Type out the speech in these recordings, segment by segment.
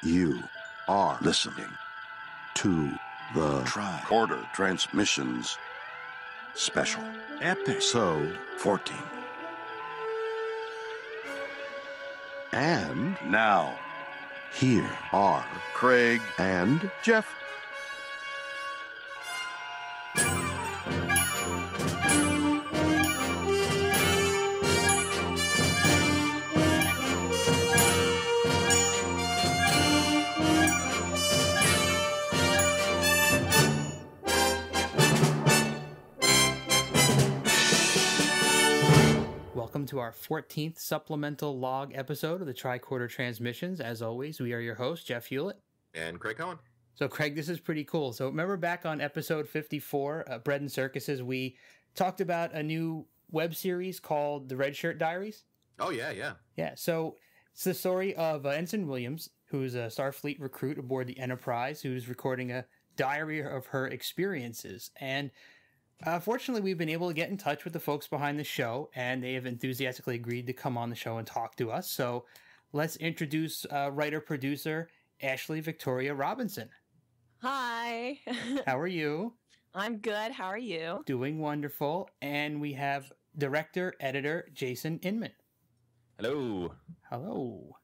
You are listening to the Tricorder Transmissions Special Episode 14. And now, here are Craig and Jeff. Welcome to our 14th supplemental log episode of the Tricorder Transmissions. As always, we are your hosts, Jeff Hewlett. And Craig Cohen. So, Craig, this is pretty cool. So, remember back on episode 54, Bread and Circuses, we talked about a new web series called The Red Shirt Diaries? Oh, yeah. Yeah, so it's the story of Ensign Williams, who's a Starfleet recruit aboard the Enterprise, who's recording a diary of her experiences. And fortunately, we've been able to get in touch with the folks behind the show, and they have enthusiastically agreed to come on the show and talk to us. So let's introduce writer-producer Ashley Victoria Robinson. Hi. How are you? I'm good. How are you? Doing wonderful. And we have director-editor Jason Inman. Hello. Hello.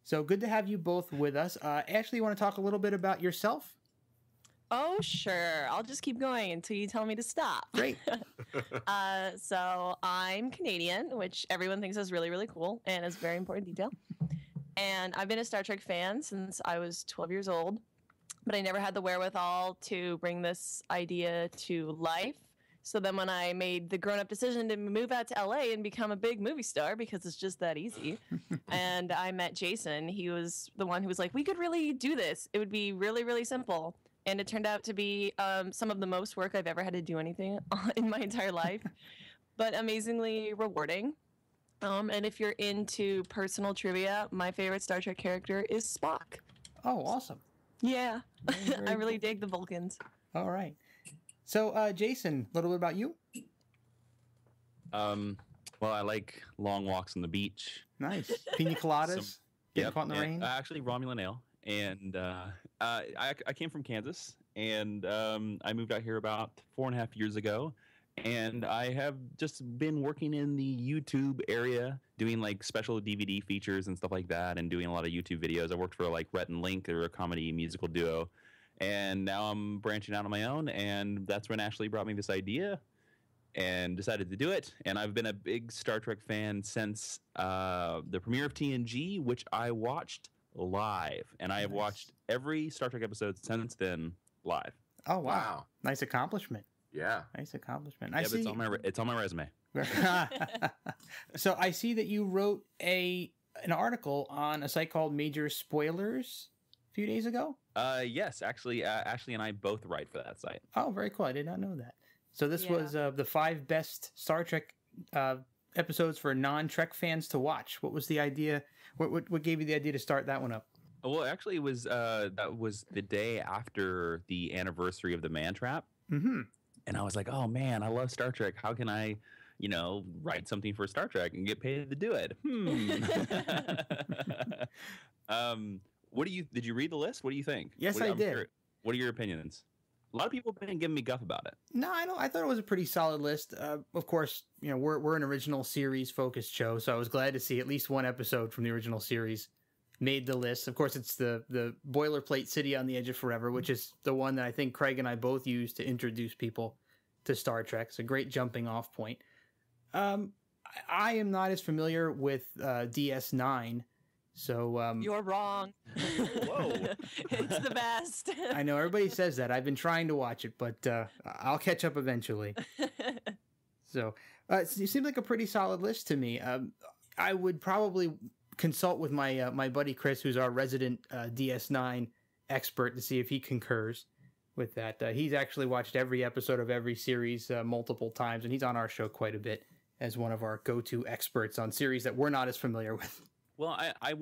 So good to have you both with us. Ashley, you want to talk a little bit about yourself? Oh, sure. I'll just keep going until you tell me to stop. Great. So I'm Canadian, which everyone thinks is really, really cool and is a very important detail. And I've been a Star Trek fan since I was 12 years old, but I never had the wherewithal to bring this idea to life. So then when I made the grown-up decision to move out to LA and become a big movie star, because it's just that easy, and I met Jason, he was the one who was like, we could really do this. It would be really, really simple. And it turned out to be some of the most work I've ever had to do anything in my entire life, but amazingly rewarding. And if you're into personal trivia, my favorite Star Trek character is Spock. Oh, awesome. Yeah, Very I really cool. dig the Vulcans. All right. So, Jason, a little bit about you. Well, I like long walks on the beach. Nice. Pina coladas. Getting caught in the rain. Actually, Romulan ale. And I came from Kansas, and I moved out here about 4.5 years ago. And I have just been working in the YouTube area, doing like special DVD features and stuff like that, and doing a lot of YouTube videos. I worked for like Rhett and Link, they're a comedy musical duo. And now I'm branching out on my own, and that's when Ashley brought me this idea and decided to do it. And I've been a big Star Trek fan since the premiere of TNG, which I watched live. And I have watched every Star Trek episode since then live. Oh, wow. Nice accomplishment. Yeah. Nice accomplishment. Yeah, but it's on my resume. So I see that you wrote an article on a site called Major Spoilers a few days ago. Yes, actually, Ashley and I both write for that site. Oh, very cool. I did not know that. So this was the 5 best Star Trek episodes for non-Trek fans to watch. What was the idea? What gave you the idea to start that one up? Well, actually, it was that was the day after the anniversary of the Man Trap. Mm-hmm. And I was like, oh man, I love Star Trek. How can I, write something for Star Trek and get paid to do it? Did you read the list? What do you think? Yes, I did. What are your opinions? A lot of people have been giving me guff about it. No, I thought it was a pretty solid list. Of course, we're an original series focused show, so I was glad to see at least one episode from the original series made the list. Of course, it's the boilerplate City on the Edge of Forever, which is the one that I think Craig and I both use to introduce people to Star Trek. It's a great jumping off point. I am not as familiar with DS9, so... You're wrong. Whoa. It's the best. I know, everybody says that. I've been trying to watch it, but I'll catch up eventually. So, it seemed like a pretty solid list to me. I would probably consult with my buddy Chris, who's our resident DS9 expert, to see if he concurs with that. He's actually watched every episode of every series multiple times, and he's on our show quite a bit as one of our go-to experts on series that we're not as familiar with. Well, I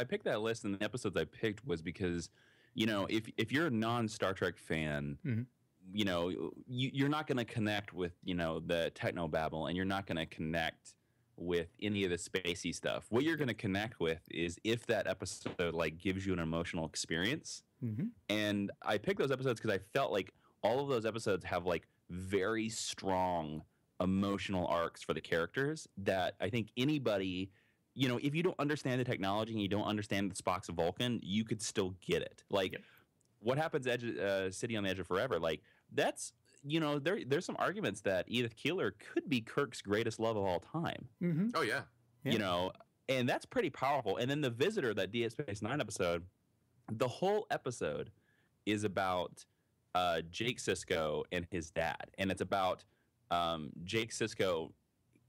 picked that list, and the episodes I picked was because, if you're a non-Star Trek fan, mm-hmm. You're not going to connect with, the technobabble, and you're not going to connect with any of the spacey stuff. What you're going to connect with is if that episode like gives you an emotional experience. Mm-hmm. And I picked those episodes because I felt like all of those episodes have like very strong emotional arcs for the characters that I think anybody, you know, if you don't understand the technology and you don't understand the Spock's a Vulcan, you could still get it. Like what happens at City on the Edge of Forever, like that's, you know, there's some arguments that Edith Keeler could be Kirk's greatest love of all time. Mm-hmm. Oh yeah. You know, and that's pretty powerful. And then The Visitor, that DS Space Nine episode, the whole episode is about Jake Sisko and his dad, and it's about Jake Sisko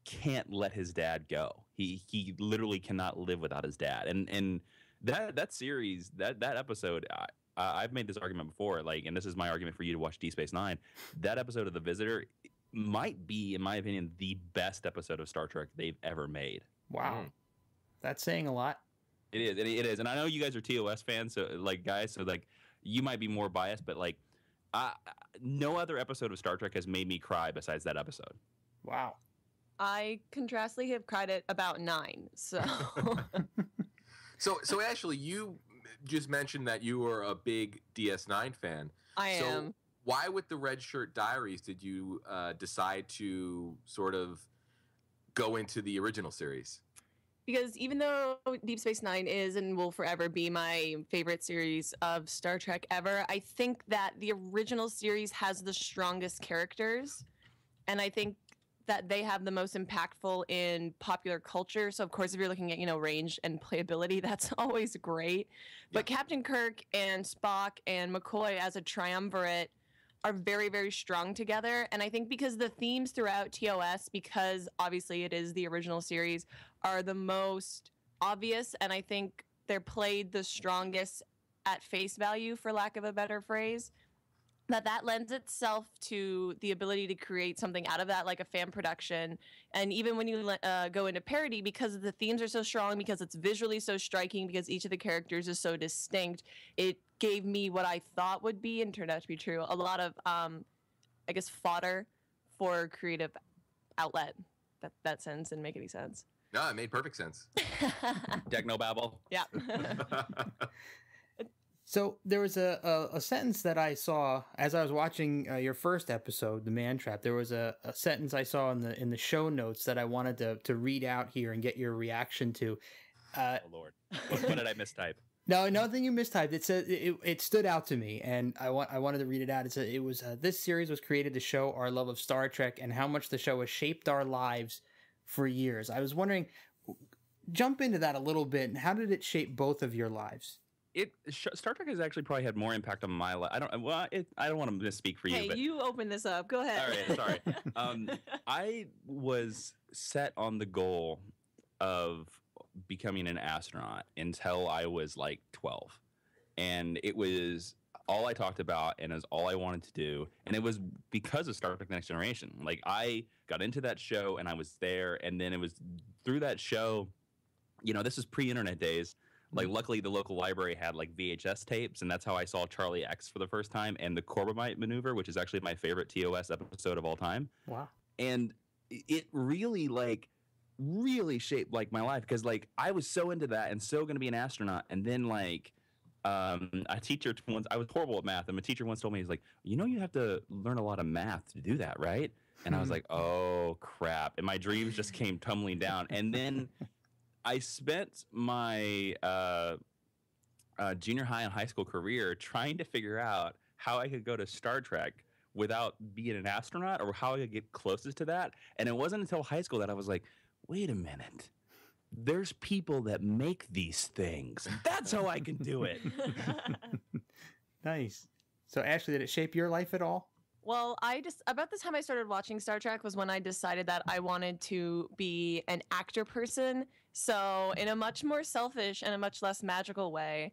can't let his dad go. He literally cannot live without his dad, and that series, that episode. I've made this argument before, like, and this is my argument for you to watch D Space Nine. That episode of The Visitor might be, in my opinion, the best episode of Star Trek they've ever made. Wow, that's saying a lot. It is. It is. And I know you guys are TOS fans, so like guys, so like you might be more biased, but like no other episode of Star Trek has made me cry besides that episode. Wow. I contrastly have cried at about 9. So So Ashley, you just mentioned that you were a big DS9 fan. I am. Why with the Red Shirt Diaries did you decide to sort of go into the original series? Because even though Deep Space Nine is and will forever be my favorite series of Star Trek ever, I think that the original series has the strongest characters. And I think that they have the most impactful in popular culture. So, of course, if you're looking at, you know, range and playability, that's always great. But Captain Kirk and Spock and McCoy as a triumvirate are very, very strong together. And I think because the themes throughout TOS, because obviously it is the original series, are the most obvious. And I think they're played the strongest at face value, for lack of a better phrase. That lends itself to the ability to create something out of that, like a fan production. And even when you go into parody, because the themes are so strong, because it's visually so striking, because each of the characters is so distinct, it gave me what I thought would be, and turned out to be true, a lot of, I guess, fodder for creative outlet. That sentence didn't make any sense. No, it made perfect sense. Technobabble. Yeah. So there was a sentence that I saw as I was watching your first episode, The Man Trap. There was a sentence I saw in the show notes that I wanted to read out here and get your reaction to. Oh Lord, what did I mistype? No, nothing you mistyped. It said it stood out to me, and I wanted to read it out. It said this series was created to show our love of Star Trek and how much the show has shaped our lives for years. I was wondering, jump into that a little bit, and how did it shape both of your lives? Star Trek has actually probably had more impact on my life. I don't want to misspeak for you. Hey, but you open this up. Go ahead. All right, sorry. I was set on the goal of becoming an astronaut until I was like 12, and it was all I talked about, and it was all I wanted to do, and it was because of Star Trek: Next Generation. Like I got into that show, and I was there, and then it was through that show. You know, this is pre-internet days. Like, luckily, the local library had, like, VHS tapes, and that's how I saw Charlie X for the first time, and the Corbomite Maneuver, which is actually my favorite TOS episode of all time. Wow. And it really, like, really shaped, like, my life, because, like, I was so into that and so going to be an astronaut, and then, like, a teacher once, I was horrible at math, and my teacher once told me, he's like, you know you have to learn a lot of math to do that, right? And I was like, oh, crap. And my dreams just came tumbling down. And then I spent my junior high and high school career trying to figure out how I could go to Star Trek without being an astronaut, or how I could get closest to that. And it wasn't until high school that I was like, wait a minute. There's people that make these things. That's how I can do it. Nice. So, Ashley, did it shape your life at all? Well, about the time I started watching Star Trek was when I decided that I wanted to be an actor person. So in a much more selfish and a much less magical way,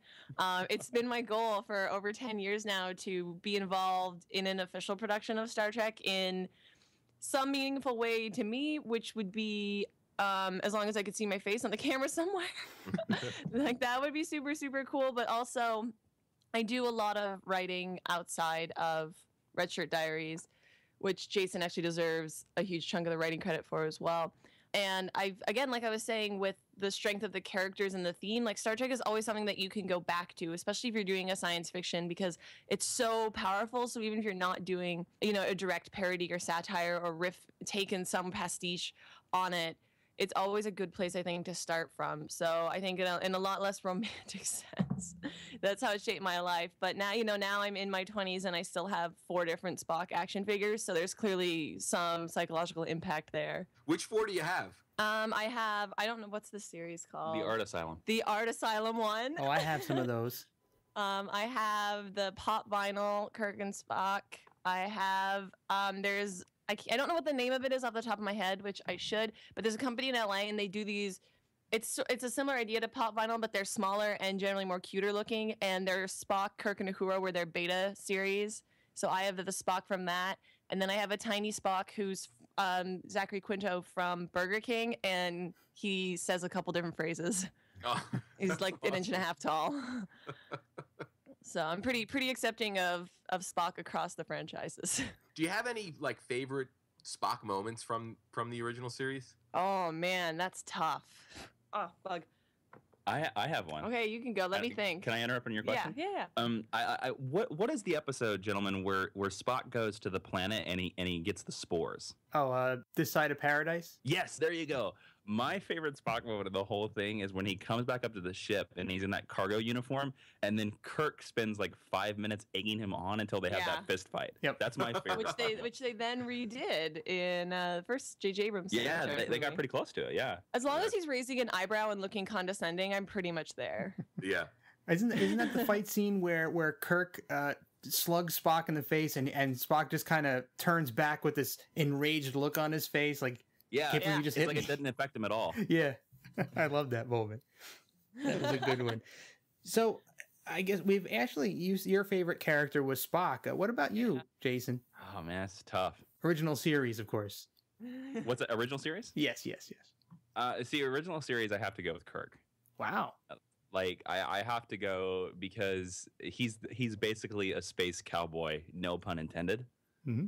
it's been my goal for over 10 years now to be involved in an official production of Star Trek in some meaningful way to me, which would be as long as I could see my face on the camera somewhere. Like, that would be super, super cool. But also, I do a lot of writing outside of Red Shirt Diaries, which Jason actually deserves a huge chunk of the writing credit for as well. And again, like I was saying, with the strength of the characters and the theme, like Star Trek is always something that you can go back to, especially if you're doing a science fiction, because it's so powerful. So even if you're not doing, a direct parody or satire or taken some pastiche on it, it's always a good place, I think, to start from. So I think in a lot less romantic sense, that's how it shaped my life. But now, now I'm in my 20s and I still have 4 different Spock action figures. So there's clearly some psychological impact there. Which 4 do you have? I don't know, what's the series called? The Art Asylum. The Art Asylum one. Oh, I have some of those. I have the pop vinyl Kirk and Spock. I have, I don't know what the name of it is off the top of my head, which I should, but there's a company in LA and they do these. It's a similar idea to pop vinyl, but they're smaller and generally more cuter looking. And they're Spock, Kirk, and Uhura were their beta series. So I have the Spock from that. And then I have a tiny Spock who's Zachary Quinto from Burger King, and he says a couple different phrases. Oh. He's like an inch and a half tall. So I'm pretty accepting of Spock across the franchises. Do you have any favorite Spock moments from the original series? Oh man, that's tough. Oh, bug. I have one. Okay, you can go. Let me think. Can I interrupt on your question? Yeah. What is the episode, gentlemen, where Spock goes to the planet and he gets the spores? Oh, This Side of Paradise? Yes, there you go. My favorite Spock moment of the whole thing is when he comes back up to the ship and he's in that cargo uniform, and then Kirk spends 5 minutes egging him on until they have that fist fight. Yep. That's my favorite. which they then redid in first J.J. Abrams. Yeah, they got pretty close to it. Yeah. As long as he's raising an eyebrow and looking condescending, I'm pretty much there. Yeah. Isn't that the fight scene where Kirk slugs Spock in the face and Spock just kind of turns back with this enraged look on his face, like, yeah, can't believe you just it's hit like me. It didn't affect him at all. Yeah, I love that moment. That was a good one. So I guess we've actually used your favorite character was Spock. What about you, Jason? Oh man, it's tough. Original series, of course. What's the original series? Yes. See, original series, I have to go with Kirk. Wow. I have to go because he's basically a space cowboy, no pun intended. Mm-hmm.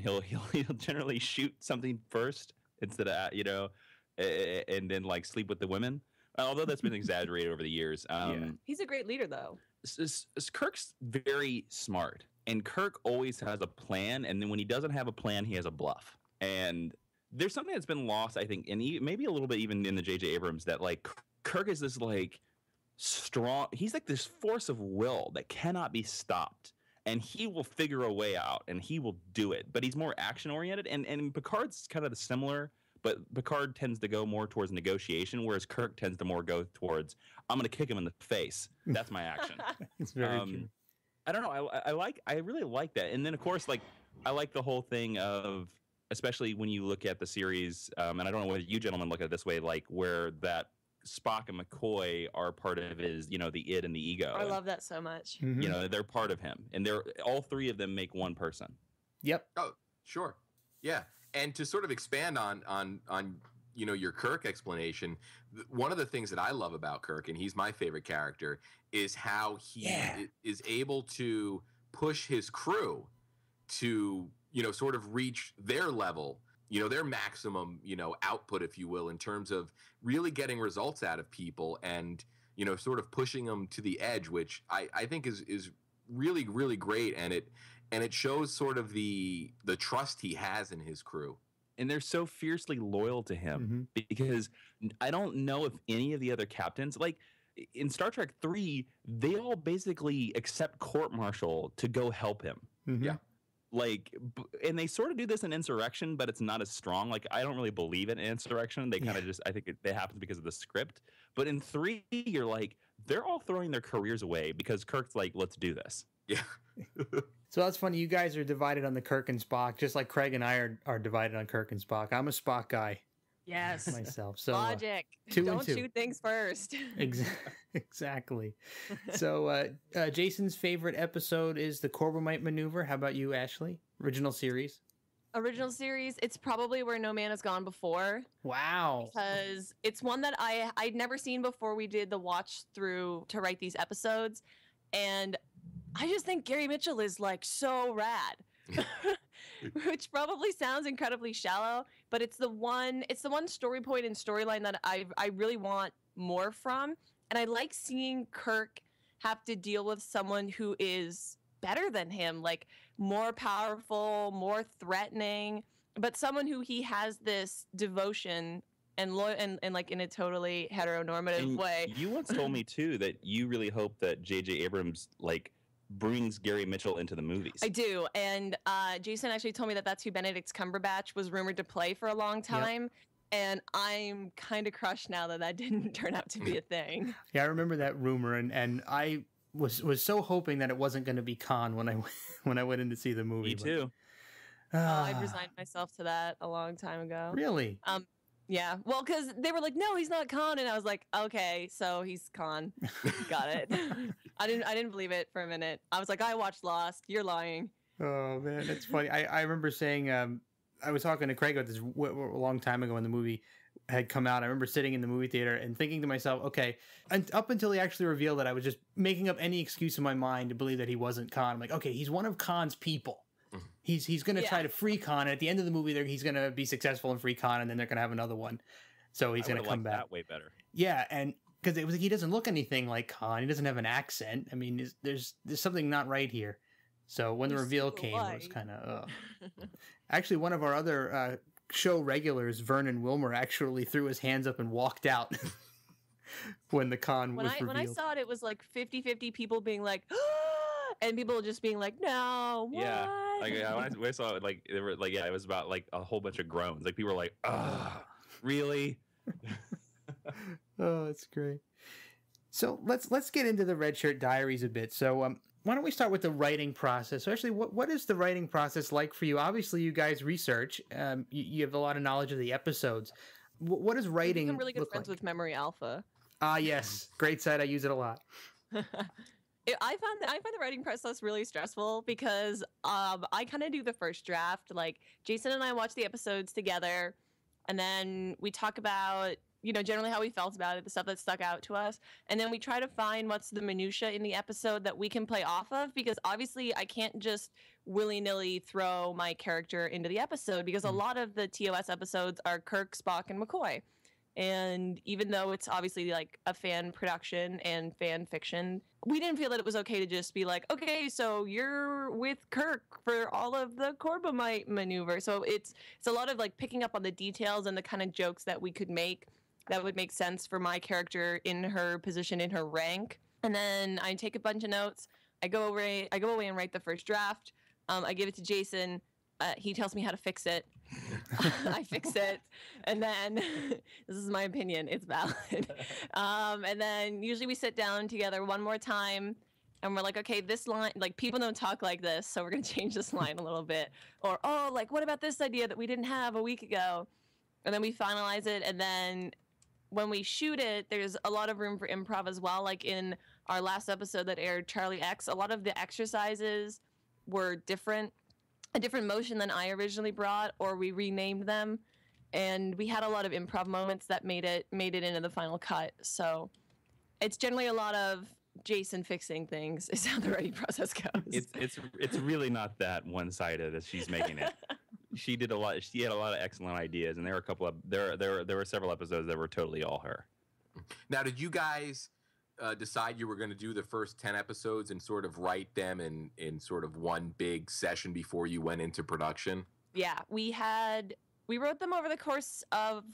He'll generally shoot something first instead of and then sleep with the women. Although that's been exaggerated over the years. He's a great leader, though. Kirk's very smart, and Kirk always has a plan. And then when he doesn't have a plan, he has a bluff. And there's something that's been lost, I think, and maybe a little bit even in the J.J. Abrams, that Kirk is this strong. He's this force of will that cannot be stopped. And he will figure a way out, and he will do it. But he's more action-oriented, and Picard's kind of similar, but Picard tends to go more towards negotiation, whereas Kirk tends to more go towards, I'm going to kick him in the face. That's my action. It's very true. I don't know. I really like that. And then, of course, I like the whole thing of, especially when you look at the series, and I don't know whether you gentlemen look at it this way, where that Spock and McCoy are part of his, the id and the ego. I love that so much. Mm-hmm. They're part of him, and all 3 of them make one person. Yep. Oh, sure. Yeah. And to sort of expand on your Kirk explanation, one of the things that I love about Kirk, and he's my favorite character, is how he is able to push his crew to, sort of reach their level, their maximum, output, if you will, in terms of really getting results out of people and, sort of pushing them to the edge, which I think is really, really great. And it shows sort of the trust he has in his crew. And they're so fiercely loyal to him because I don't know if any of the other captains, in Star Trek 3, they all basically accept court-martial to go help him. Mm-hmm. Yeah. And they sort of do this in Insurrection, but it's not as strong. I don't really believe in Insurrection. They kind of just, I think it happens because of the script. But in 3, you're they're all throwing their careers away because Kirk's let's do this. Yeah. So that's funny. You guys are divided on the Kirk and Spock, just like Craig and I are divided on Kirk and Spock. I'm a Spock guy Yes. myself. So Logic. 2 and Don't 2. shoot things first. Exactly. So Jason's favorite episode is the Corbomite maneuver. How about you, Ashley? Original series? Original series, it's probably Where No Man Has Gone Before. Wow. Because it's one that I'd never seen before we did the watch through to write these episodes. And I just think Gary Mitchell is so rad. which probably sounds incredibly shallow, but it's the one story point and storyline that I really want more from. And I like seeing Kirk have to deal with someone who is better than him, like more powerful, more threatening, but someone who he has this devotion and like in a totally heteronormative way. You once told me too that you really hope that J.J. Abrams like brings Gary Mitchell into the movies. I do, and Jason actually told me that that's who Benedict Cumberbatch was rumored to play for a long time. Yep. And I'm kind of crushed now that didn't turn out to be a thing. Yeah, I remember that rumor, and I was so hoping that it wasn't going to be Khan when I went in to see the movie. Me too. I'd resigned myself to that a long time ago. Really? Yeah. Well, because they were like, "No, he's not Khan," and I was like, "Okay, so he's Khan." Got it. I didn't believe it for a minute. I was like, "I watched Lost. You're lying." Oh man, that's funny. I remember saying, I was talking to Craig about this a long time ago when the movie had come out. I remember sitting in the movie theater and thinking to myself, okay, and up until he actually revealed that, I was just making up any excuse in my mind to believe that he wasn't Khan. I'm like, okay, he's one of Khan's people. He's going to try to free Khan. And at the end of the movie, he's going to be successful and free Khan, and then they're going to have another one. So he's going to come back. That way better. Yeah, and because it was like, he doesn't look anything like Khan. He doesn't have an accent. I mean, there's something not right here. So when the reveal came, it was kind of... Actually, one of our other show regulars, Vernon Wilmer, actually threw his hands up and walked out when the Khan was revealed. When I saw it, it was like 50-50 people being like, and people just being like, no, what? Yeah. Like when I saw it, like they were like, yeah, it was about like a whole bunch of groans. Like people were like, really? Oh, that's great. So let's get into the Red Shirt Diaries a bit. So why don't we start with the writing process? So actually, what is the writing process like for you? Obviously, you guys research. You have a lot of knowledge of the episodes. What is writing? I'm really good friends with Memory Alpha. Ah, yes, great site. I use it a lot. I find the writing process really stressful because I kind of do the first draft. Like Jason and I watch the episodes together, and then we talk about, generally how we felt about it, the stuff that stuck out to us. And then we try to find what's the minutia in the episode that we can play off of, because obviously I can't just willy-nilly throw my character into the episode, because a lot of the TOS episodes are Kirk, Spock, and McCoy. And even though it's obviously like a fan production and fan fiction, we didn't feel that it was okay to just be like, okay, so you're with Kirk for all of the Corbomite maneuver. So it's a lot of like picking up on the details and the kind of jokes that we could make that would make sense for my character in her position, in her rank. And then I take a bunch of notes. I go away and write the first draft. I give it to Jason. He tells me how to fix it. I fix it. And then, this is my opinion, it's valid. And then usually we sit down together one more time and we're like, okay, this line, like people don't talk like this, so we're going to change this line a little bit. Or, oh, like what about this idea that we didn't have a week ago? And then we finalize it. And then when we shoot it, there's a lot of room for improv as well. Like in our last episode that aired, Charlie X, a lot of the exercises were a different motion than I originally brought, or we renamed them, and we had a lot of improv moments that made it into the final cut. So it's generally a lot of Jason fixing things is how the writing process goes. It's really not that one-sided as she's making it. She had a lot of excellent ideas, and there were several episodes that were totally all her. Now, did you guys decide you were going to do the first 10 episodes and sort of write them in sort of one big session before you went into production? Yeah, we wrote them over the course of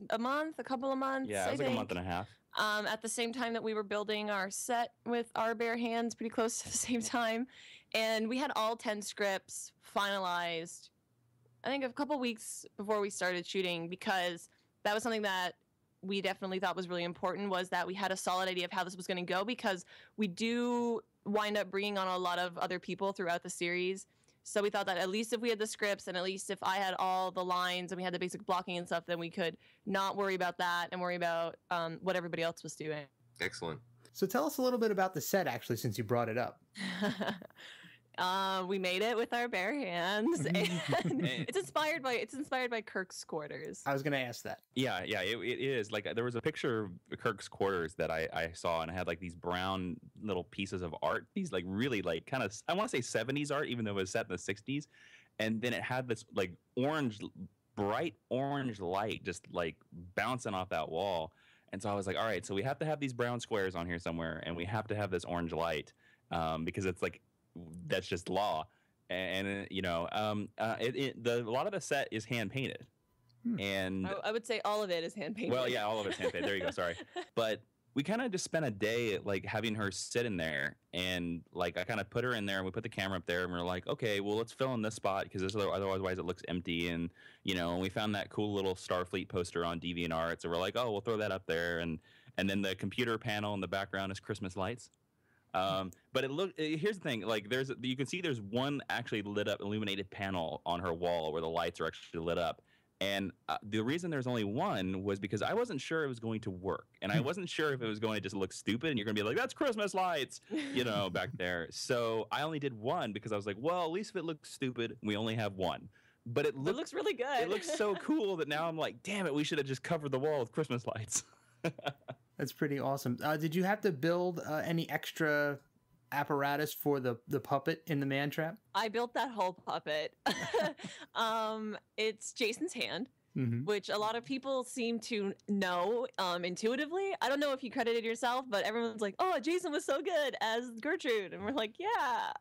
a couple of months. Yeah, it was like a month and a half. At the same time that we were building our set with our bare hands, pretty close to the same time. And we had all 10 scripts finalized, I think a couple weeks before we started shooting, because that was something that we definitely thought was really important, was that we had a solid idea of how this was going to go, because we do wind up bringing on a lot of other people throughout the series. So we thought that at least if we had the scripts, and at least if I had all the lines and we had the basic blocking and stuff, then we could not worry about that and worry about what everybody else was doing. Excellent. So tell us a little bit about the set, actually, since you brought it up. We made it with our bare hands, and it's inspired by Kirk's quarters. I was going to ask that. Yeah, it is. Like there was a picture of Kirk's quarters that I saw, and it had like these brown little pieces of art. These like really like kind of, I want to say 70s art, even though it was set in the 60s. and then it had this like bright orange light just like bouncing off that wall. And so I was like, all right, so we have to have these brown squares on here somewhere, and we have to have this orange light, because it's like that's just law. And a lot of the set is hand painted, and I would say all of it is hand painted. well, yeah, all of it's hand painted. There you go. Sorry, but we kind of just spent a day like having her sit in there, and like I kind of put her in there, and we put the camera up there, and we're like, okay, well, let's fill in this spot because otherwise it looks empty, and and we found that cool little Starfleet poster on DeviantArt, so we're like, oh, we'll throw that up there, and then the computer panel in the background is Christmas lights. But here's the thing, like you can see there's one actually lit up illuminated panel on her wall where the lights are actually lit up. And the reason there's only one was because I wasn't sure it was going to work. And I wasn't sure if it was going to just look stupid and you're going to be like, that's Christmas lights, back there. So I only did one because I was like, well, at least if it looks stupid, we only have one. But it looks really good. It looks so cool that now I'm like, damn it, we should have just covered the wall with Christmas lights. That's pretty awesome. Did you have to build any extra apparatus for the puppet in the man trap? I built that whole puppet. It's Jason's hand, which a lot of people seem to know intuitively. I don't know if you credited yourself, but everyone's like, oh, Jason was so good as Gertrude. And we're like, yeah.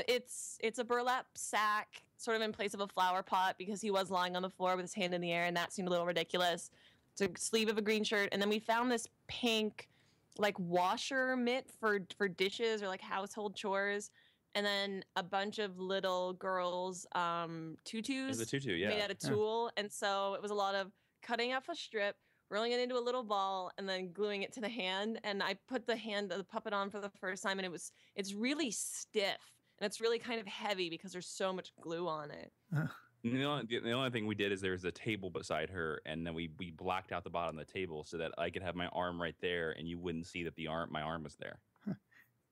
It's a burlap sack sort of in place of a flower pot because he was lying on the floor with his hand in the air, and that seemed a little ridiculous. It's a sleeve of a green shirt. And then we found this pink like washer mitt for dishes or like household chores, and then a bunch of little girls tutus. It's a tutu, yeah, made out of tulle. And so it was a lot of cutting off a strip, rolling it into a little ball, and then gluing it to the hand. And I put the puppet on for the first time, and it's really stiff, and it's really kind of heavy because there's so much glue on it. The only thing we did is there was a table beside her, and then we blacked out the bottom of the table so that I could have my arm right there, and you wouldn't see that my arm was there.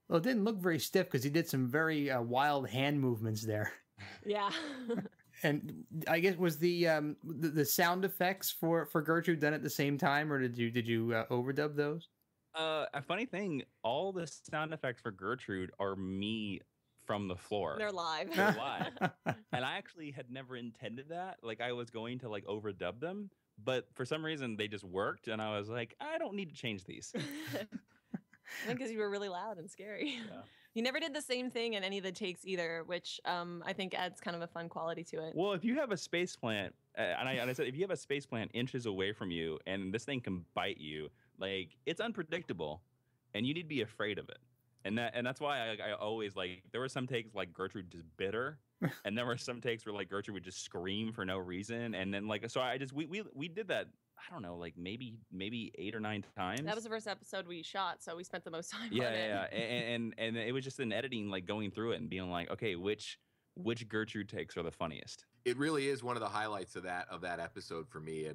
Well, it didn't look very stiff because he did some very wild hand movements there. Yeah. And I guess was the sound effects for Gertrude done at the same time, or did you overdub those? A funny thing, all the sound effects for Gertrude are me from the floor. They're live. And I actually had never intended that. Like I was going to like overdub them, but for some reason they just worked, and I was like, I don't need to change these. I think because you were really loud and scary. Yeah. You never did the same thing in any of the takes either, which I think adds kind of a fun quality to it. Well, if you have a space plant, and I said, if you have a space plant inches away from you, and this thing can bite you, like it's unpredictable, and you need to be afraid of it. And that's why I always like, there were some takes like Gertrude just bit her, and there were some takes where like Gertrude would just scream for no reason, and then like, so I just we did that, I don't know, like maybe 8 or 9 times. That was the first episode we shot, so we spent the most time on it. Yeah, and it was just in editing, like going through it and being like, okay, which Gertrude takes are the funniest. It really is one of the highlights of that episode for me.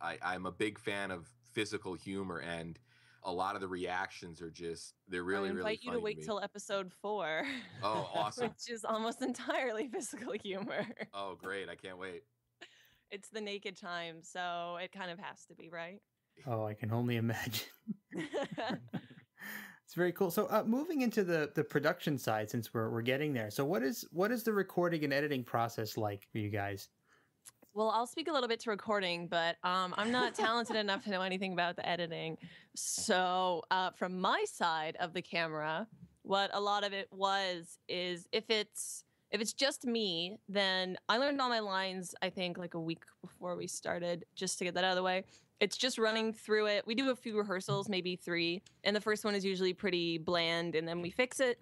I'm a big fan of physical humor, and a lot of the reactions are just, they're really, really funny. I invite you to wait till episode 4. Oh, awesome. Which is almost entirely physical humor. Oh, great. I can't wait. It's the naked time, so it kind of has to be, right? Oh, I can only imagine. It's very cool. So moving into the production side, since we're getting there. So what is the recording and editing process like for you guys? Well, I'll speak a little bit to recording, but I'm not talented enough to know anything about the editing. So from my side of the camera, what a lot of it is if it's just me, then I learned all my lines, I think, like a week before we started, just to get that out of the way. It's just running through it. We do a few rehearsals, maybe 3, and the first one is usually pretty bland, and then we fix it.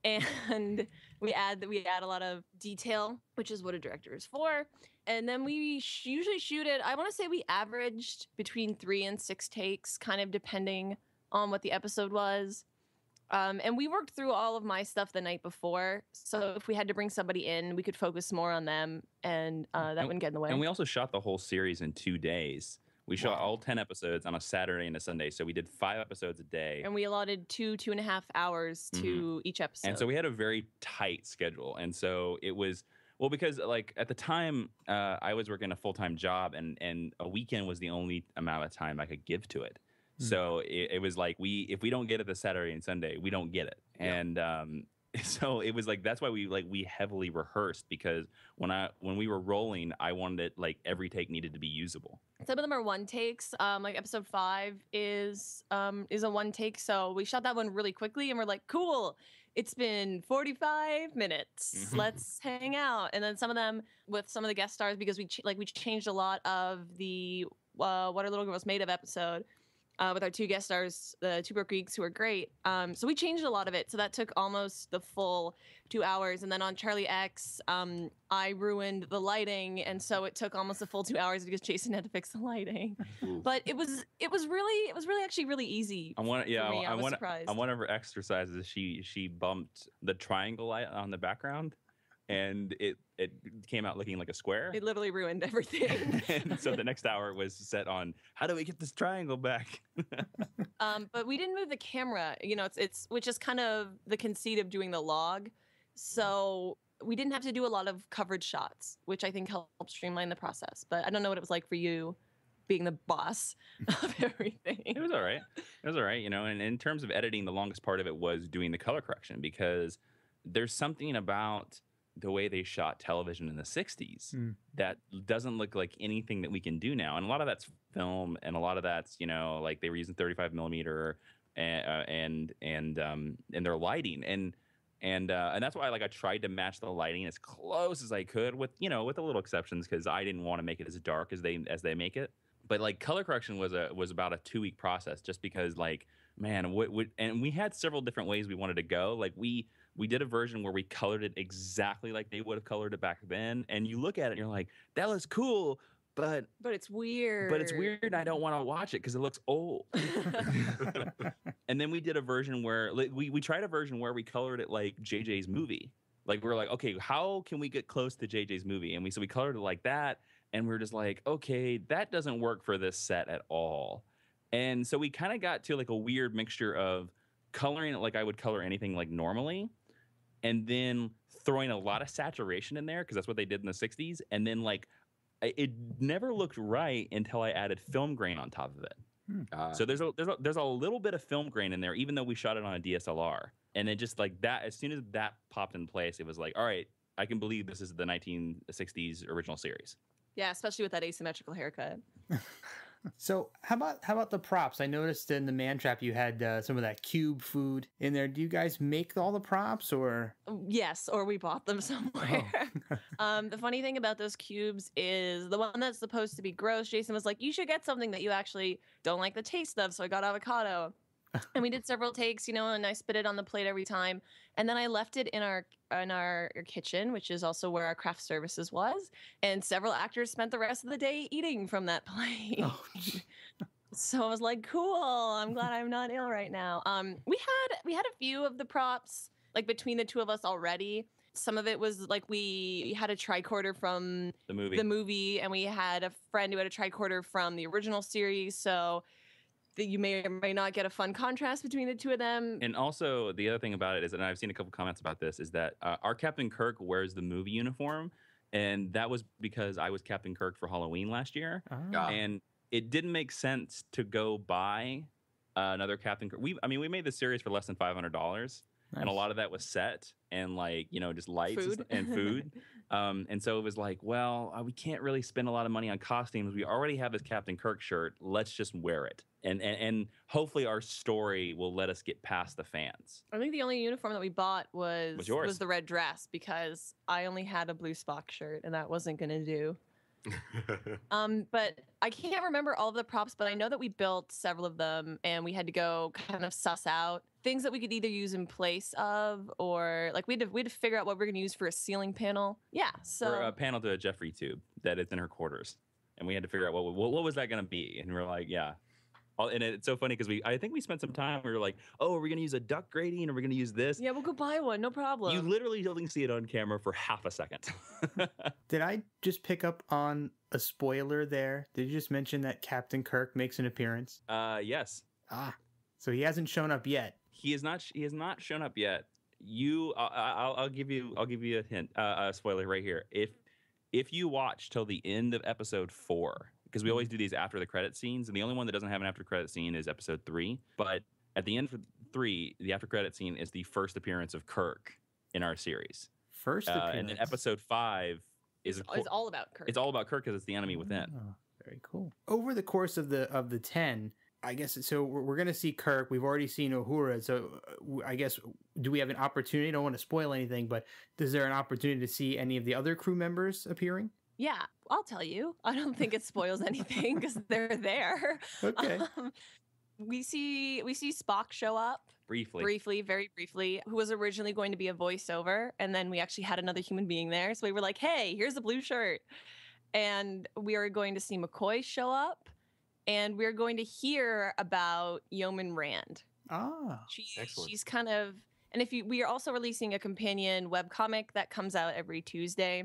And we add a lot of detail, which is what a director is for. And then we usually shoot it. I want to say we averaged between 3 and 6 takes, kind of depending on what the episode was. And we worked through all of my stuff the night before. So if we had to bring somebody in, we could focus more on them, and that wouldn't get in the way. And we also shot the whole series in 2 days. We shot all 10 episodes on a Saturday and a Sunday, so we did 5 episodes a day. And we allotted 2.5 hours to each episode. And so we had a very tight schedule. And so it was, well, because like at the time I was working a full-time job, and a weekend was the only amount of time I could give to it. So it was like if we don't get it the Saturday and Sunday, we don't get it. Yeah. So it was like that's why we heavily rehearsed, because when we were rolling, I wanted it like every take needed to be usable. Some of them are one takes. Like episode 5 is a one take. So we shot that one really quickly, and we're like, cool. It's been 45 minutes. Let's hang out. And then some of them with some of the guest stars, because we changed a lot of the What Are Little Girls Made Of episode. With our 2 guest stars, the 2 broke Greeks, who are great. So we changed a lot of it. So that took almost the full 2 hours. And then on Charlie X, I ruined the lighting, and so it took almost a full 2 hours because Jason had to fix the lighting. But it was really actually really easy. I want surprised. on one of her exercises, she bumped the triangle light on the background, and it came out looking like a square. It literally ruined everything. And so the next hour was set on how do we get this triangle back. But we didn't move the camera. It's which is kind of the conceit of doing the log. So we didn't have to do a lot of coverage shots, which I think helped streamline the process. But I don't know what it was like for you, being the boss of everything. It was all right. And in terms of editing, the longest part of it was doing the color correction, because there's something about the way they shot television in the 60s that doesn't look like anything that we can do now. And a lot of that's film, and a lot of that's, like they were using 35 millimeter and their lighting. And that's why I tried to match the lighting as close as I could, with the little exceptions, because I didn't want to make it as dark as they make it. But color correction was about a 2-week process, just because man, and we had several different ways we wanted to go. We did a version where we colored it exactly like they would have colored it back then, and you look at it and you're like, that looks cool, but it's weird. But it's weird, and I don't want to watch it because it looks old. And then we did a version where we tried a version where we colored it like JJ's movie. We were like, okay, how can we get close to JJ's movie? And we colored it like that, and we were just like, okay, that doesn't work for this set at all. And so we kind of got to a weird mixture of coloring it like I would color anything normally, and then throwing a lot of saturation in there, because that's what they did in the 60s. And then it never looked right until I added film grain on top of it. So there's a little bit of film grain in there, even though we shot it on a DSLR. And it just that, as soon as that popped in place, it was like, all right, I can believe this is the 1960s original series. Yeah, especially with that asymmetrical haircut. So how about the props? I noticed in the Man Trap you had some of that cube food in there. Do you guys make all the props, or? Yes, or we bought them somewhere. The funny thing about those cubes is the one that's supposed to be gross, Jason was like, you should get something that you actually don't like the taste of. So I got avocado. And we did several takes, and I spit it on the plate every time. And then I left it in our kitchen, which is also where our craft services was. And several actors spent the rest of the day eating from that plate. Oh, so I was like, cool. I'm glad I'm not ill right now. We had a few of the props between the two of us already. Some of it was we had a tricorder from the movie, and we had a friend who had a tricorder from the original series. So that you may or may not get a fun contrast between the two of them. And also, the other thing about it is, and I've seen a couple comments about this, is that our Captain Kirk wears the movie uniform, and that was because I was Captain Kirk for Halloween last year, and it didn't make sense to go buy another Captain Kirk. We made the series for less than $500, and a lot of that was set and just lights and food. And so it was like, well, we can't really spend a lot of money on costumes. We already have this Captain Kirk shirt. Let's just wear it. And hopefully our story will let us get past the fans. I think the only uniform that we bought was the red dress, because I only had a blue Spock shirt, and that wasn't going to do. But I can't remember all of the props, but I know that we built several of them, and we had to go kind of suss out things that we could either use in place of, or we had to figure out what we're going to use for a ceiling panel. Yeah, so for a panel to a Jeffrey tube that is in her quarters, and we had to figure out what was that going to be, and we're like, yeah. And it's so funny because I think we spent some time. We were like, "Oh, are we going to use a duct grating? Or are we going to use this?" Yeah, we'll go buy one. No problem. You literally only see it on camera for half a second. Did I just pick up on a spoiler there? Did you just mention that Captain Kirk makes an appearance? Yes. So he hasn't shown up yet. He has not shown up yet. I'll give you a hint. A spoiler right here. If you watch till the end of episode 4. Because we always do these after the credit scenes, and the only one that doesn't have an after credit scene is episode 3. But at the end, 3, the after credit scene is the first appearance of Kirk in our series. First appearance. And then episode 5 is all about Kirk. It's all about Kirk because it's the enemy within. Oh, very cool. Over the course of the 10, I guess, so we're going to see Kirk. We've already seen Uhura. So I guess, do we have an opportunity? I don't want to spoil anything, but is there an opportunity to see any of the other crew members appearing? Yeah, I'll tell you. I don't think it spoils anything because they're there. Okay. We see Spock show up Briefly, very briefly, who was originally going to be a voiceover, and then we actually had another human being there. So we were like, "Hey, here's a blue shirt," and we are going to see McCoy show up, and we're going to hear about Yeoman Rand. Ah, Excellent. She's kind of, and we are also releasing a companion webcomic that comes out every Tuesday.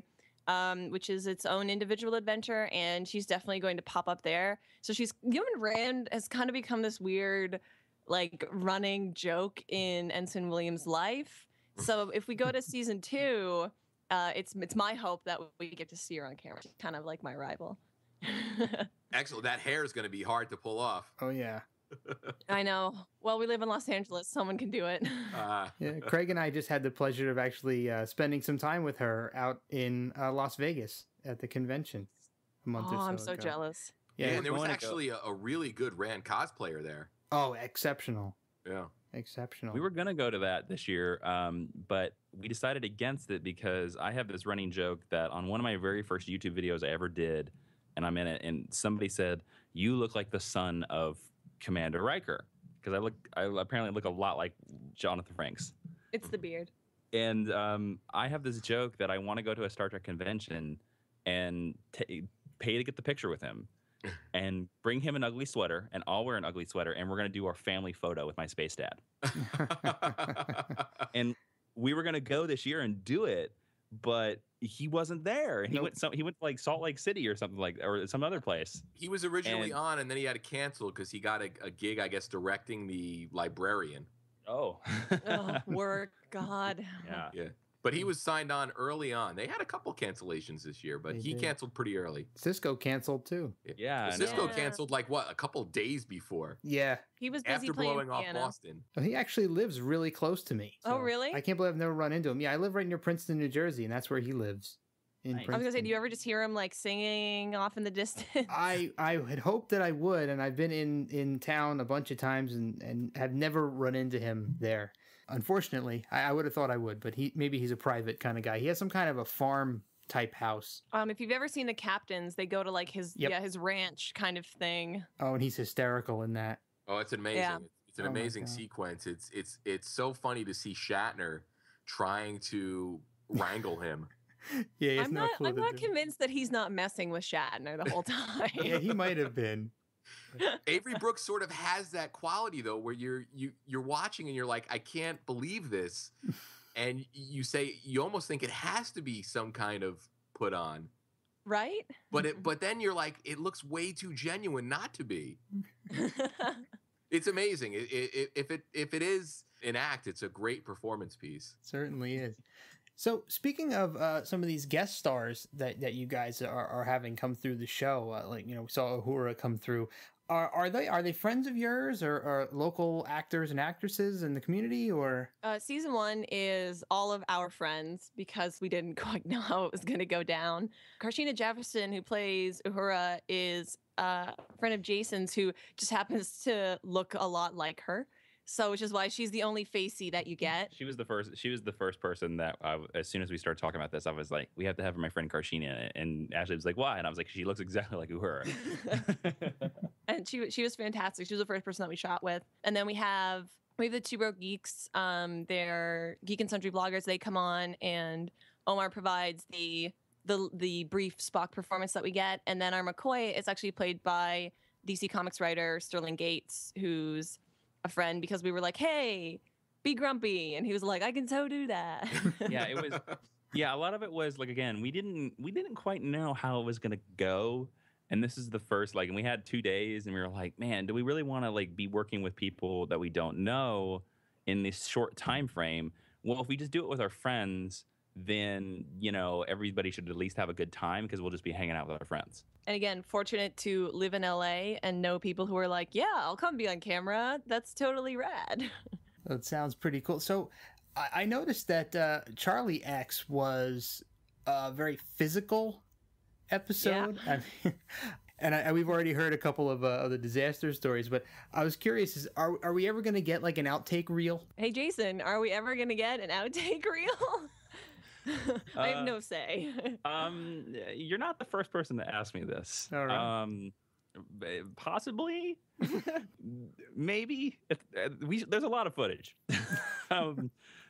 Which is its own individual adventure, and she's definitely going to pop up there. So Yeoman Rand has kind of become this weird, like, running joke in Ensign Williams' life. So if we go to season 2, it's my hope that we get to see her on camera. She's kind of like my rival. Excellent. That hair is going to be hard to pull off. oh yeah. I know. Well, we live in Los Angeles. Someone can do it. Yeah, Craig and I just had the pleasure of actually spending some time with her out in Las Vegas at the convention a month or so I'm so ago. jealous. Yeah, Yeah, and there was going to actually a really good Rand cosplayer there. oh, exceptional. Yeah. Exceptional. We were going to go to that this year, but we decided against it because I have this running joke that on one of my very first YouTube videos I ever did, and I'm in it, and somebody said, "You look like the son of Commander Riker," because I apparently look a lot like Jonathan Frakes. It's the beard. And I have this joke that I want to go to a Star Trek convention and pay to get the picture with him and bring him an ugly sweater, and I'll wear an ugly sweater, and we're going to do our family photo with my space dad. And we were going to go this year and do it, but he wasn't there. And Nope. he went to like Salt Lake City or something or some other place. He was originally And- on, and then he had to cancel because he got a gig, I guess, directing The Librarian. Oh. Oh, work, God. Yeah. Yeah. But he was signed on early on. They had a couple cancellations this year, but They he did. canceled pretty early. Cisco canceled too. Yeah, Well, I Cisco know. canceled like what, a couple days before, Yeah. He was busy after playing blowing off piano. Boston. Well, he actually lives really close to me. Oh, really? I can't believe I've never run into him. Yeah, I live right near Princeton, New Jersey, and that's where he lives. In Nice. I was gonna say, Princeton. do you ever just hear him like singing off in the distance? I had hoped that I would, and I've been in town a bunch of times and have never run into him there. Unfortunately, I would have thought I would, but maybe he's a private kind of guy. He has some kind of a farm type house. If you've ever seen The Captains, they go to like his Yep. his ranch kind of thing. Oh, and he's hysterical in that. Oh, it's amazing. Yeah. It's an Oh my amazing God. sequence. It's so funny to see Shatner trying to wrangle him. Yeah, he has I'm no not clue I'm to not do. convinced that he's not messing with Shatner the whole time. Yeah, he might have been. Avery Brooks sort of has that quality though, where you're watching and you're like, I can't believe this, and you almost think it has to be some kind of put on, Right? but then you're like, it looks way too genuine not to be. It's amazing. If it is an act, it's a great performance piece. Certainly is. So speaking of some of these guest stars that you guys are having come through the show, like we saw Uhura come through. Are they friends of yours or local actors and actresses in the community or? Season 1 is all of our friends because we didn't quite know how it was going to go down. Karshina Jefferson, who plays Uhura, is a friend of Jason's who just happens to look a lot like her. So, which is why she's the only facey that you get. She was the first person that as soon as we started talking about this, I was like, we have to have my friend Karshina. And Ashley was like, why? And I was like, she looks exactly like Uhura. And she was fantastic. She was the first person that we shot with. And then we have the Two Broke Geeks. They're Geek and Sundry bloggers. They come on, and Omar provides the brief Spock performance that we get. And then our McCoy is actually played by DC Comics writer Sterling Gates, who's a friend, because we were like, hey, be grumpy, and he was like, I can so do that. Yeah, it was. Yeah, a lot of it was like, again, we didn't quite know how it was gonna go, and this is the first and we had 2 days, and we were like, man, do we really want to be working with people that we don't know in this short time frame? Well, if we just do it with our friends, then everybody should at least have a good time because we'll just be hanging out with our friends. And again, fortunate to live in LA and know people who are like, yeah, I'll come be on camera. That's totally rad. That sounds pretty cool. So I noticed that Charlie X was a very physical episode. Yeah. I mean, and we've already heard a couple of the disaster stories, but I was curious: are we ever going to get like an outtake reel? Hey, Jason, are we ever going to get an outtake reel? I have no say. You're not the first person to ask me this. All right. Possibly, maybe. There's a lot of footage.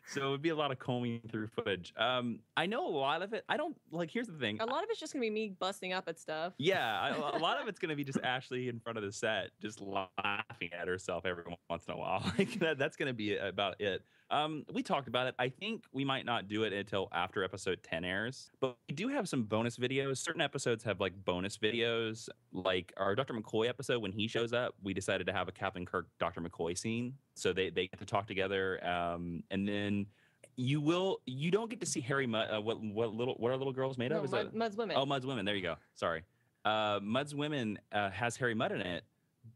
So it would be a lot of combing through footage. I know a lot of it. I don't like. Here's the thing. A lot of it's just gonna be me busting up at stuff. Yeah, a lot of it's gonna be just Ashley in front of the set, just laughing at herself every once in a while. Like that's gonna be about it. We talked about it. I think we might not do it until after episode 10 airs, but we do have some bonus videos. Certain episodes have like bonus videos, like our Dr. McCoy episode. When he shows up, we decided to have a Captain Kirk Dr. McCoy scene, so they get to talk together. And then you don't get to see Harry Mudd. What are little girls made of? Mudd's Women. Oh, Mudd's Women. There you go. Sorry. Mudd's Women has Harry Mudd in it.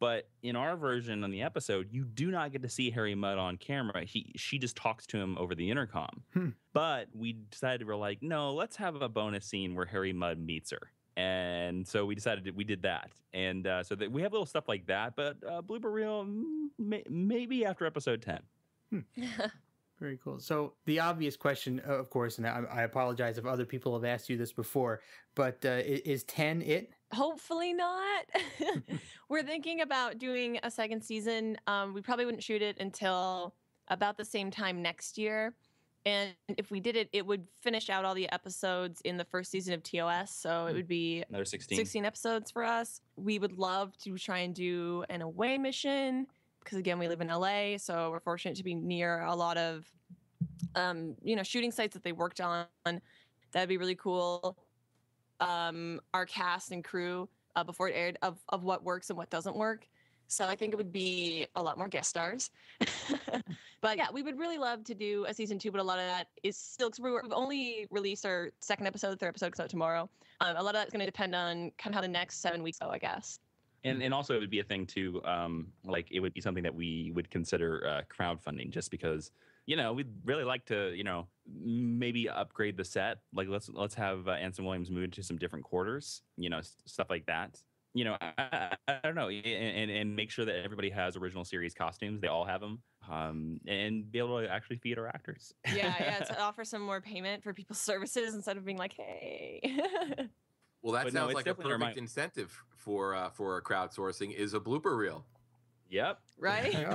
But in our version on the episode, you do not get to see Harry Mudd on camera. She just talks to him over the intercom. But we decided, we're like, no, let's have a bonus scene where Harry Mudd meets her. And so we decided we did that. And so that we have little stuff like that. But blooper reel, maybe after episode 10. Very cool. So the obvious question, of course, and I apologize if other people have asked you this before, but is 10 it? Hopefully not. We're thinking about doing a second season. We probably wouldn't shoot it until about the same time next year. And if we did it, it would finish out all the episodes in the first season of TOS. So it would be Another 16. 16 episodes for us. We would love to try and do an away mission because, again, we live in LA. So we're fortunate to be near a lot of, shooting sites that they worked on. That'd be really cool. Our cast and crew before it aired of what works and what doesn't work. So I think it would be a lot more guest stars. But yeah, we would really love to do a season 2, but a lot of that is still, because we've only released our second episode, third episode comes out tomorrow. A lot of that's going to depend on kind of how the next 7 weeks go, I guess. And also it would be a thing too, like it would be something that we would consider crowdfunding, just because, we'd really like to, maybe upgrade the set. Like let's have Anson Williams move to some different quarters, stuff like that. I don't know, and make sure that everybody has original series costumes. They all have them, and be able to actually feed our actors. Yeah, to offer some more payment for people's services instead of being like, hey. Well, that But sounds no, like a perfect incentive for crowdsourcing is a blooper reel. Yep. Right?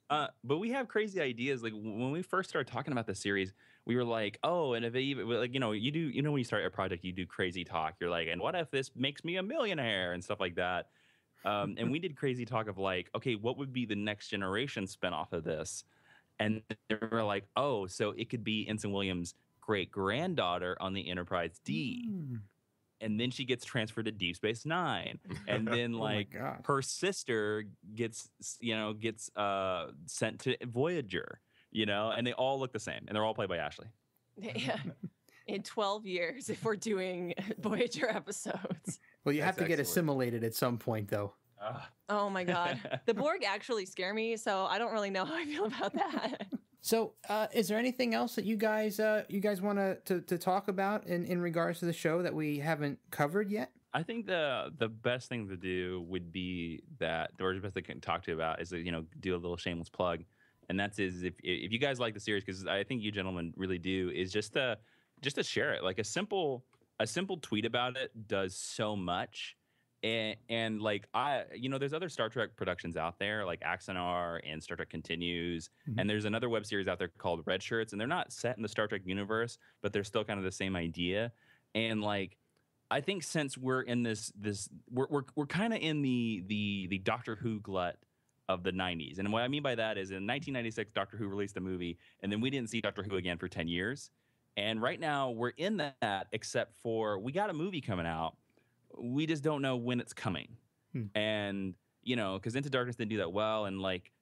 But we have crazy ideas. Like when we first started talking about the series, we were like, oh, and if it even, like, you do, when you start a project, you do crazy talk. You're like, and what if this makes me a millionaire and stuff like that. And we did crazy talk of like, okay, what would be the next generation spinoff of this? And they were like, oh, so it could be Ensign Williams' great granddaughter on the Enterprise D. And then she gets transferred to Deep Space Nine, and then like her sister gets sent to Voyager, and they all look the same, and they're all played by Ashley. Yeah. In 12 years, if we're doing Voyager episodes. Well, you have to get assimilated at some point, though. Oh my God, the Borg actually scare me, so I don't really know how I feel about that. So, is there anything else that you guys want to talk about in regards to the show that we haven't covered yet? I think the best thing to do would be that, or the best thing to talk to about is do a little shameless plug, and that's if you guys like the series, because I think you gentlemen really do, is just to share it. Like a simple tweet about it does so much. And like there's other Star Trek productions out there like Axanar and Star Trek Continues, and there's another web series out there called Red Shirts, and they're not set in the Star Trek universe, but they're still kind of the same idea. And like, I think since we're in this we're kind of in the Doctor Who glut of the 90s, and what I mean by that is in 1996 Doctor Who released the movie, and then we didn't see Doctor Who again for 10 years, and right now we're in that, except for we got a movie coming out. We just don't know when it's coming. And, because Into Darkness didn't do that well. And like,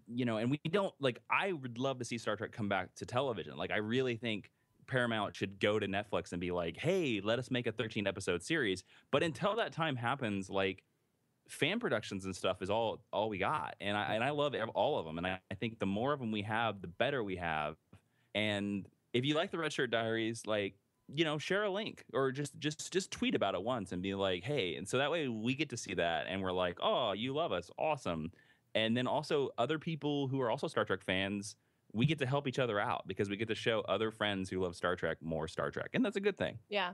and we don't, like, I would love to see Star Trek come back to television. Like, I really think Paramount should go to Netflix and be like, hey, let us make a 13 episode series. But until that time happens, like, fan productions and stuff is all we got, and I love all of them, and I think the more of them we have, the better we have. And if you like the Red Shirt Diaries, like, you know, share a link or just tweet about it once and be like, hey, and so that way we get to see that and we're like, oh, you love us, awesome. And then also other people who are also Star Trek fans, we get to help each other out because we get to show other friends who love Star Trek more Star Trek, and that's a good thing. Yeah.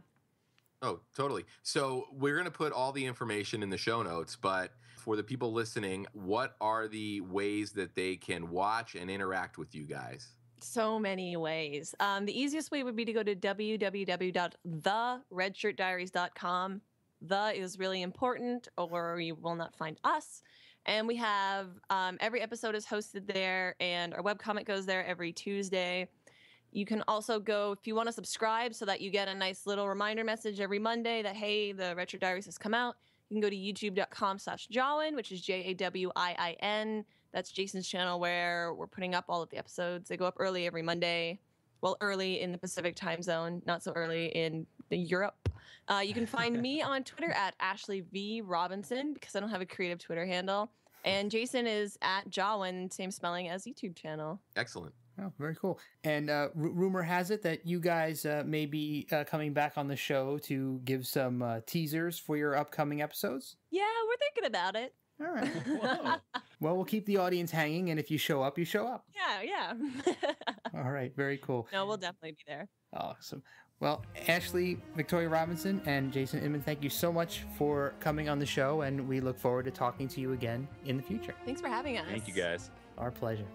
Oh, totally. So we're going to put all the information in the show notes, but for the people listening, what are the ways that they can watch and interact with you guys? So many ways. The easiest way would be to go to www.theredshirtdiaries.com. The is really important, or you will not find us. And we have every episode is hosted there, and our webcomic goes there every Tuesday. You can also go, if you want to subscribe so that you get a nice little reminder message every Monday that, hey, the Red Shirt Diaries has come out. You can go to youtube.com/Jawin, which is Jawiin. That's Jason's channel where we're putting up all of the episodes. They go up early every Monday. Well, early in the Pacific time zone, not so early in the Europe. You can find me on Twitter at Ashley V. Robinson because I don't have a creative Twitter handle. And Jason is at Jawin, same spelling as YouTube channel. Excellent. Oh, very cool. And rumor has it that you guys may be coming back on the show to give some teasers for your upcoming episodes. Yeah, we're thinking about it. All right. Whoa. Well, we'll keep the audience hanging, and if you show up, you show up. Yeah. All right. Very cool. No, we'll definitely be there. Awesome. Well, Ashley, Victoria Robinson, and Jason Inman, thank you so much for coming on the show, and we look forward to talking to you again in the future. Thanks for having us. Thank you, guys. Our pleasure.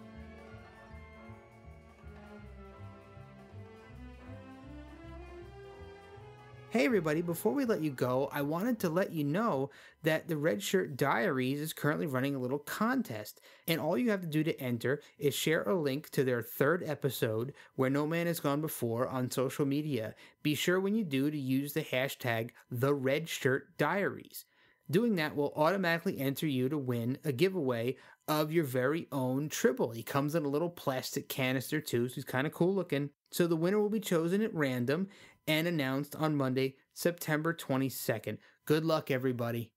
Hey everybody, before we let you go, I wanted to let you know that the Red Shirt Diaries is currently running a little contest, and all you have to do to enter is share a link to their 3rd episode, Where No Man Has Gone Before, on social media. Be sure when you do to use the hashtag #TheRedShirtDiaries. Doing that will automatically enter you to win a giveaway of your very own Tribble. He comes in a little plastic canister too, so he's kind of cool looking. So the winner will be chosen at random and announced on Monday, September 22nd. Good luck, everybody.